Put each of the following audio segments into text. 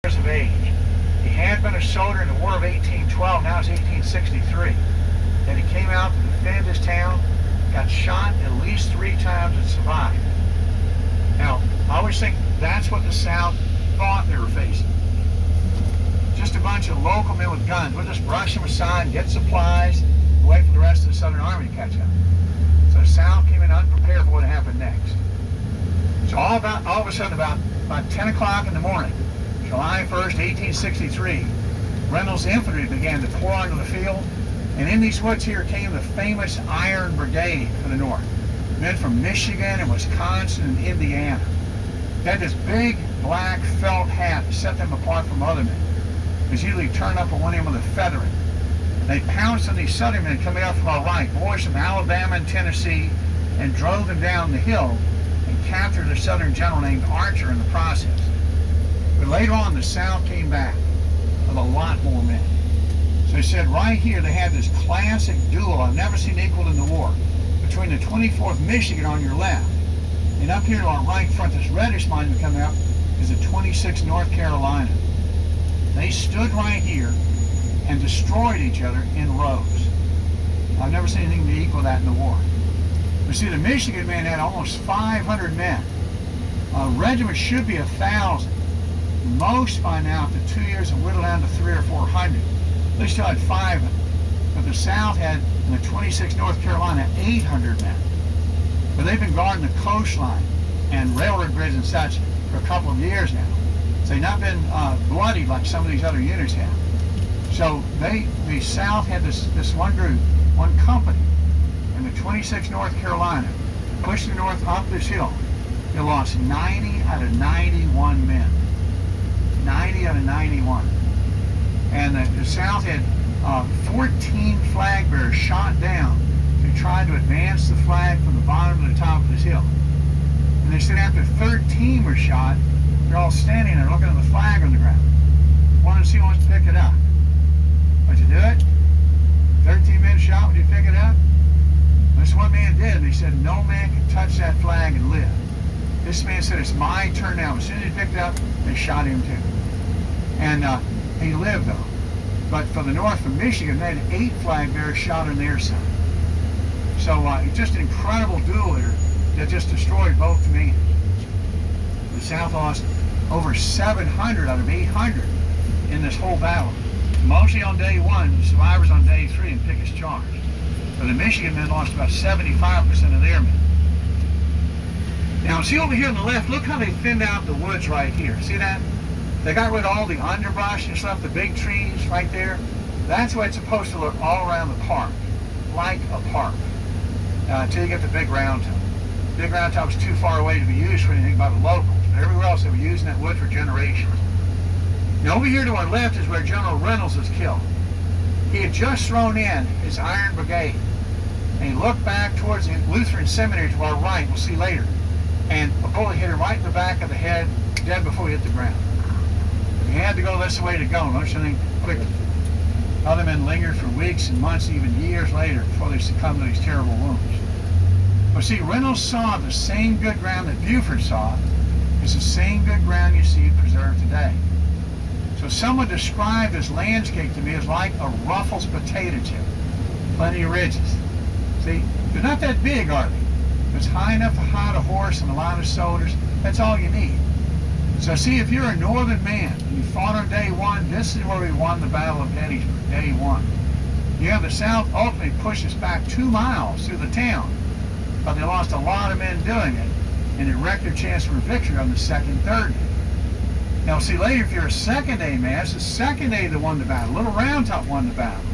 years of age. He had been a soldier in the War of 1812, now it's 1863. Then he came out to defend his town, got shot at least 3 times and survived. Now, I always think that's what the South thought they were facing. Just a bunch of local men with guns. We'll just brush them aside and get supplies and wait for the rest of the Southern Army to catch up. So the South came in unprepared for what happened next. So all of a sudden, about 10 o'clock in the morning, July 1st, 1863, Reynolds' infantry began to pour onto the field, and in these woods here came the famous Iron Brigade for the North. Men from Michigan and Wisconsin and Indiana. They had this big black felt hat that set them apart from other men. It was usually turned up on one end with a feather in it. They pounced on these southern men coming up from our right, boys from Alabama and Tennessee, and drove them down the hill and captured a southern general named Archer in the process. But later on, the South came back with a lot more men. So he said right here they had this classic duel I've never seen equaled in the war between the 24th Michigan on your left, and up here to our right front, this reddish line coming up, is the 26th North Carolina. They stood right here and destroyed each other in rows. I've never seen anything to equal that in the war. You see, the Michigan men had almost 500 men. A regiment should be 1,000. Most by now, after 2 years, have whittled down to 300 or 400. They still had 500. But the South had, in the 26th North Carolina, 800 men. But they've been guarding the coastline and railroad bridges and such for a couple of years now. So they've not been bloodied like some of these other units have. So the South had this one group, one company, in the 26th North Carolina, pushing the North up this hill. They lost 90 out of 91 men. 90 out of 91. And the South had 14 flag bearers shot down to try to advance the flag from the bottom to the top of this hill. And they said after 13 were shot, they're all standing there looking at the flag on the ground. Wanted to see who wants to pick it up. Would you do it? 13 men shot, would you pick it up? This one man did, and he said no man can touch that flag and live. This man said, it's my turn now. As soon as he picked it up, they shot him too. And he lived though. But for the North of Michigan, they had 8 flag bearers shot on their side. So just an incredible duel here that just destroyed both commands. The South lost over 700 out of 800 in this whole battle. Mostly on day 1, the survivors on day 3 in Pickett's charge. But the Michigan men lost about 75% of their men. Now see over here on the left, look how they thinned out the woods right here. See that? They got rid of all the underbrush and stuff, the big trees right there. That's the way it's supposed to look all around the park, like a park, until you get to Big Round Top. Big Round Top was too far away to be used for anything by the locals, but everywhere else they were using that wood for generations. Now over here to our left is where General Reynolds was killed. He had just thrown in his Iron Brigade, and he looked back towards the Lutheran Seminary to our right, we'll see later, and a bullet hit him right in the back of the head, dead before he hit the ground. He had to go this way to go, don't you think, quickly. Other men lingered for weeks and months, even years later, before they succumbed to these terrible wounds. But see, Reynolds saw the same good ground that Buford saw. It's the same good ground you see preserved today. So someone described this landscape to me as like a Ruffles potato chip. Plenty of ridges. See, they're not that big, are they? It's high enough to hide a horse and a lot of soldiers. That's all you need. So see, if you're a northern man and you fought on day 1, this is where we won the Battle of Gettysburg, day 1. You have the South ultimately push us back 2 miles through the town, but they lost a lot of men doing it, and it wrecked their chance for victory on the 2nd and 3rd day. Now see later, if you're a 2nd day man, it's the 2nd day that won the battle. Little Round Top won the battle.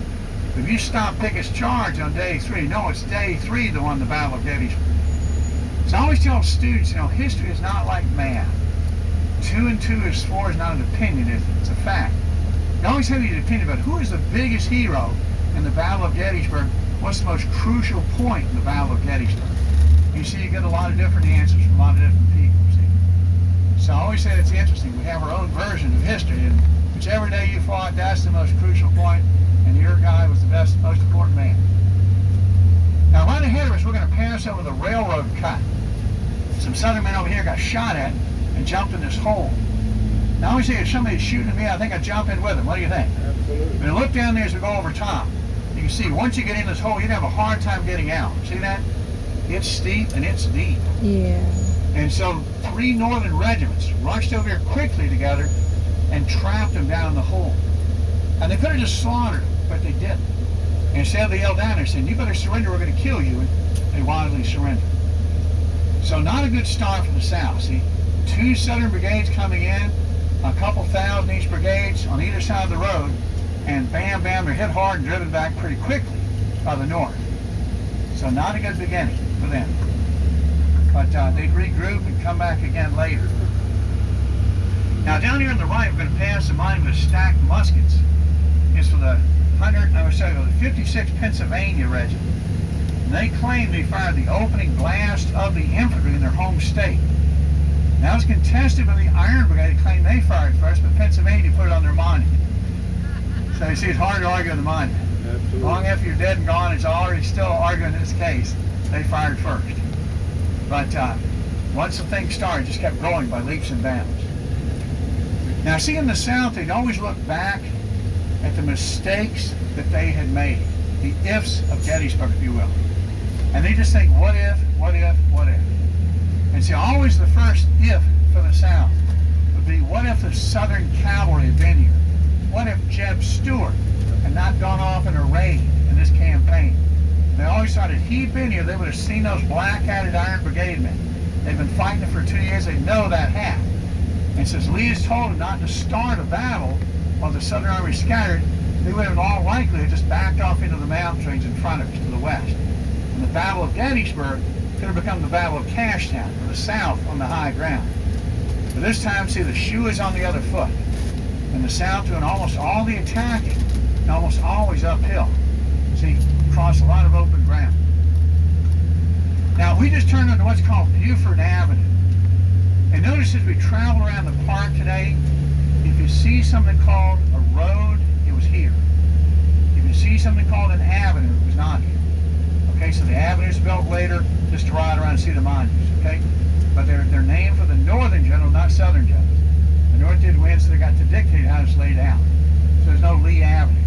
If you stop Pickett's charge on day 3, no, it's day 3 that won the Battle of Gettysburg. So I always tell students, history is not like math. 2 and 2 is 4 is not an opinion, is it? It's a fact. You always have your opinion about who is the biggest hero in the Battle of Gettysburg, what's the most crucial point in the Battle of Gettysburg. You see, you get a lot of different answers from a lot of different people, see. So I always say it's interesting. We have our own version of history, and whichever day you fought, that's the most crucial point, and your guy was the best, most important man. Now right ahead of us, we're going to pass over the railroad cut. Some southern men over here got shot at and jumped in this hole. Now, I always say if somebody's shooting at me, I think I'd jump in with them. What do you think? Absolutely. But look down there as we go over top. You can see once you get in this hole, you'd have a hard time getting out. See that? It's steep and it's deep. Yeah. And so 3 Northern regiments rushed over here quickly together and trapped them down in the hole. And they could have just slaughtered them, but they didn't. And instead they yelled down there saying, "You better surrender, we're going to kill you." And they wisely surrendered. So not a good start for the South. See, 2 Southern brigades coming in, a couple thousand each brigades on either side of the road, and bam, bam, they're hit hard and driven back pretty quickly by the North. So not a good beginning for them. But they'd regroup and come back again later. Now down here on the right, we're going to pass a monument of stacked muskets. It's for the 56th Pennsylvania Regiment. And they claim they fired the opening blast of the infantry in their home state. Now it was contested by the Iron Brigade, claimed they fired first, but Pennsylvania put it on their monument. So you see, it's hard to argue on the monument. Absolutely. Long after you're dead and gone, it's already still arguing in this case. They fired first. But once the thing started, it just kept growing by leaps and bounds. Now, see, in the South, they'd always look back at the mistakes that they had made, the ifs of Gettysburg, if you will. And they just think, what if, what if, what if? And see, always the first if for the South would be, what if the Southern cavalry had been here? What if Jeb Stuart had not gone off in a raid in this campaign? And they always thought if he'd been here, they would have seen those black-hatted Iron Brigade men. They've been fighting it for 2 years. They know that hat. And since Lee has told them not to start a battle while the Southern Army scattered, they would have in all likelihood just backed off into the mountain range in front of us to the west. And the Battle of Gettysburg could have become the Battle of Cashtown, for the South on the high ground. But this time, see, the shoe is on the other foot. And the South doing almost all the attacking, and almost always uphill. See, across a lot of open ground. Now, we just turned onto what's called Buford Avenue. And notice as we travel around the park today, if you see something called a road, it was here. If you see something called an avenue, it was not here. Okay, so the avenue is built later just to ride around and see the monuments, okay? But they're named for the Northern general, not Southern generals. The North did win, so they got to dictate how it's laid out. So there's no Lee Avenue.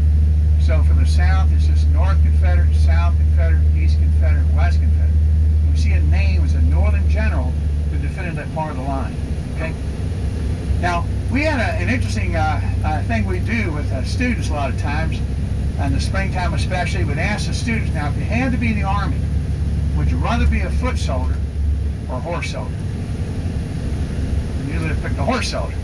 So for the South, it's just North Confederate, South Confederate, East Confederate, West Confederate. And we see a name as a Northern general who defended that part of the line, okay? Now, we had an interesting thing we do with students a lot of times, in the springtime especially. We'd ask the students, now, if you had to be in the Army, would you rather be a foot soldier or a horse soldier? And usually they pick the horse soldier.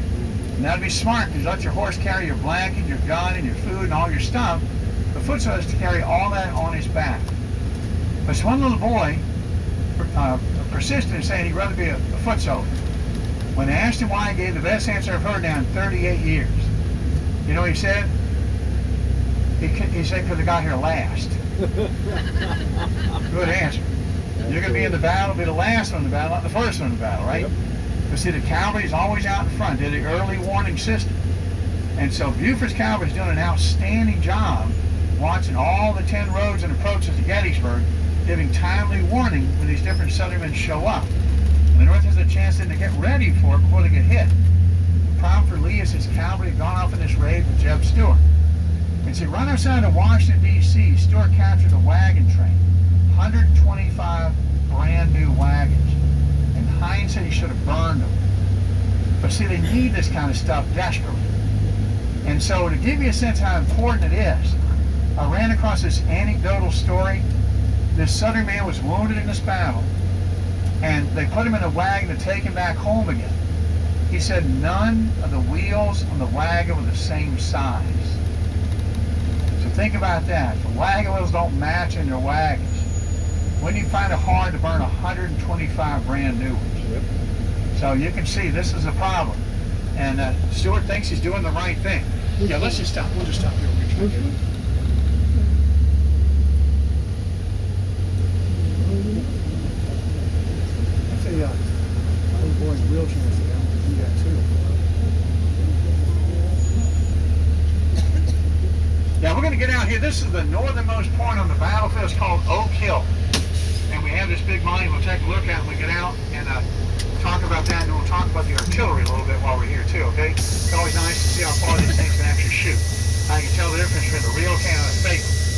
And that'd be smart, because you let your horse carry your blanket, your gun, and your food, and all your stuff. The foot soldier is to carry all that on his back. But this one little boy persisted in saying he'd rather be a foot soldier. When they asked him why, he gave the best answer I've heard now in 38 years. You know what he said? He said, because I got here last. Good answer. You're going to be in the battle, be the last one in the battle, not the first one in the battle, right? Yep. But see, the cavalry is always out in front. They're the early warning system. And so Buford's cavalry is doing an outstanding job watching all the 10 roads and approaches to Gettysburg, giving timely warning when these different Southern men show up. And the North has a chance then to get ready for it before they get hit. The problem for Lee is his cavalry had gone off in this raid with Jeb Stuart. And see, right outside of Washington, D.C., Stuart captured a wagon train, 125 brand new wagons. And Hines said he should have burned them. But see, they need this kind of stuff desperately. And so to give you a sense how important it is, I ran across this anecdotal story. This Southern man was wounded in this battle, and they put him in a wagon to take him back home again. He said none of the wheels on the wagon were the same size. So think about that. The wagon wheels don't match in their wagons. When you find it hard to burn 125 brand new ones. Yep. So you can see this is a problem. And Stuart thinks he's doing the right thing. Yeah, let's just stop. We'll just stop here. I say, little boy's wheelchair is down. Do that too. Now we're going to get out here. This is the northernmost point on the battlefield. It's called Oak Hill. And we have this big monument we'll take a look at when we get out. And talk about that, and we'll talk about the artillery a little bit while we're here too, okay? It's always nice to see how far these things can actually shoot. I can tell the difference between a real cannon and a fake one.